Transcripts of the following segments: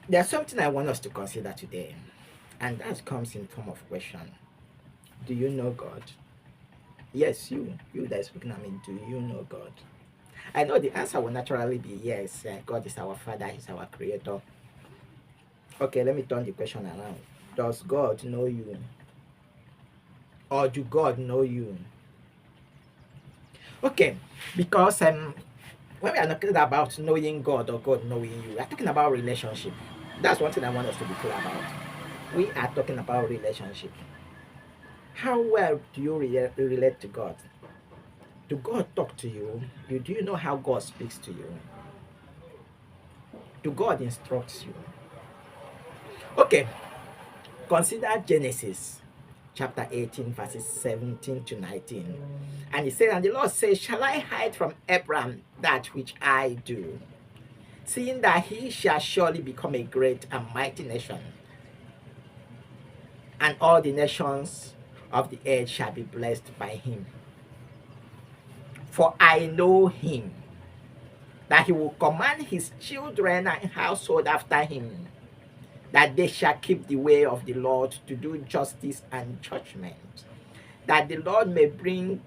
There's something I want us to consider today, and that comes in form of question. Do you know God? Yes, you that is looking at me, do you know God? I know the answer will naturally be yes. God is our Father, He's our Creator. Okay, let me turn the question around. Does God know you? Or do God know you? Okay, because when we are talking about knowing God or God knowing you, we are talking about relationship. That's one thing I want us to be clear about. We are talking about relationship. How well do you relate to God? Do God talk to you? Do you know how God speaks to you? Do God instructs you? Okay, consider Genesis chapter 18, verses 17 to 19. And he said, and the Lord said, shall I hide from Abraham that which I do? Seeing that he shall surely become a great and mighty nation, and all the nations of the earth shall be blessed by him. For I know him, that he will command his children and household after him, that they shall keep the way of the Lord to do justice and judgment, that the Lord may bring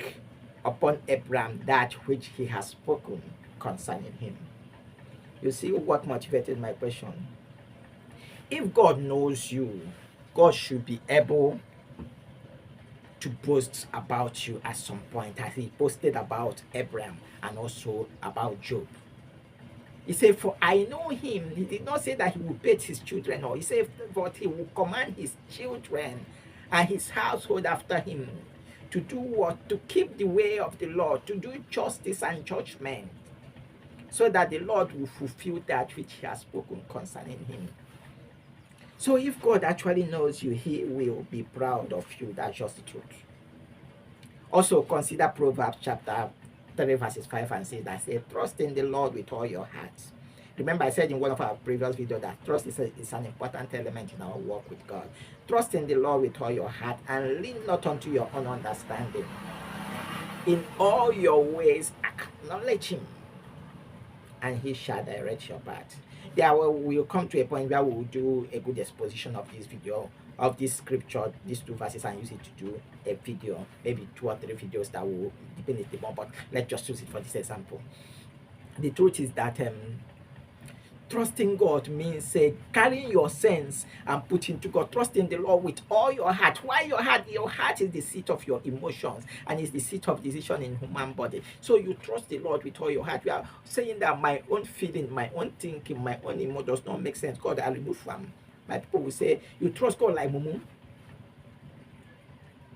upon Abraham that which he has spoken concerning him. You see what motivated my question? If God knows you, God should be able to boast about you at some point, as he boasted about Abraham and also about Job. He said, for I know him. He did not say that he will beat his children, or he said, but he will command his children and his household after him to do what? To keep the way of the Lord, to do justice and judgment, so that the Lord will fulfill that which he has spoken concerning him. So if God actually knows you, he will be proud of you. That's just the truth. Also, consider Proverbs chapter 3, verses 5 and 6 that says, trust in the Lord with all your heart. Remember, I said in one of our previous videos that trust is an important element in our walk with God. Trust in the Lord with all your heart and lean not unto your own understanding. In all your ways, acknowledge him, and he shall direct your path. There will come to a point where we will do a good exposition of this video, of this scripture, these two verses, and use it to do a video, maybe 2 or 3 videos that will depend a more, but let's just use it for this example. The truth is that trusting God means carrying your sense and putting to God. Trusting the Lord with all your heart. Why your heart? Your heart is the seat of your emotions and is the seat of decision in human body. So you trust the Lord with all your heart. We are saying that my own feeling, my own thinking, my own emotion does not make sense. God, I remove from. My people will say, you trust God like mumu.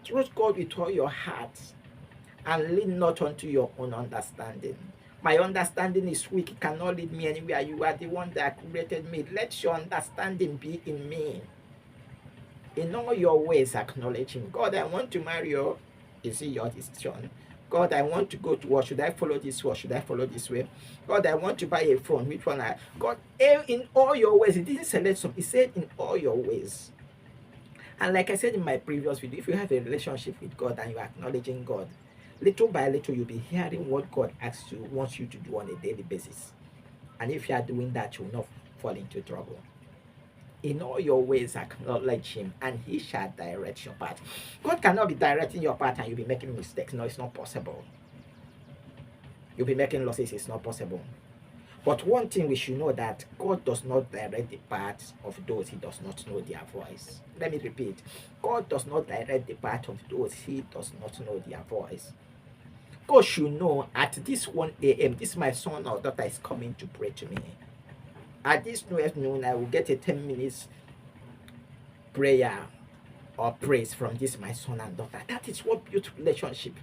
Trust God with all your heart and lean not unto your own understanding. My understanding is weak, it cannot lead me anywhere. You are the one that created me. Let your understanding be in me. In all your ways, acknowledge him. God, I want to marry you. Is it your decision? God, I want to go to work. Should I follow this way? Should I follow this way? God, I want to buy a phone. Which one? God, in all your ways. It didn't select some. He said in all your ways. And like I said in my previous video, if you have a relationship with God and you are acknowledging God, little by little you'll be hearing what God wants you to do on a daily basis. And if you are doing that, you will not fall into trouble. In all your ways, acknowledge him, and he shall direct your path. God cannot be directing your path and you'll be making mistakes. No, it's not possible. You'll be making losses. It's not possible. But one thing we should know, that God does not direct the paths of those he does not know their voice. Let me repeat. God does not direct the path of those he does not know their voice. God should know at this 1 a.m., this my son or daughter is coming to pray to me. At this noon, I will get a 10 minutes prayer or praise from this my son and daughter. That is what builds relationship.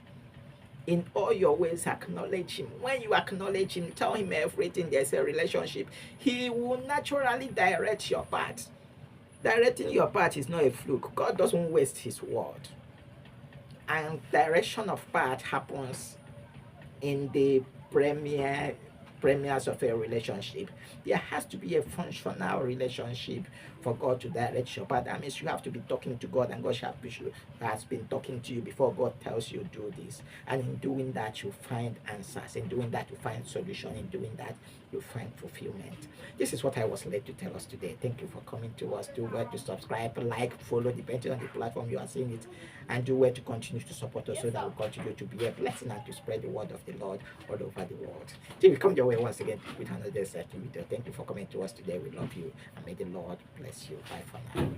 In all your ways, acknowledge him. When you acknowledge him, tell him everything, there's a relationship. He will naturally direct your path. Directing your path is not a fluke. God doesn't waste his word. And direction of path happens in the premiers of a relationship. There has to be a functional relationship for God to direct your path. That means you have to be talking to God, and God has been talking to you before God tells you do this. And in doing that, you find answers. In doing that, you find solution. In doing that, you find fulfillment. This is what I was led to tell us today. Thank you for coming to us. Do well to subscribe, like, follow, depending on the platform you are seeing it, and do well to continue to support us so that we continue to be a blessing and to spread the word of the Lord all over the world. Till we come your way once again with another exciting video. Thank you for coming to us today. We love you, and may the Lord bless you. Bye for now.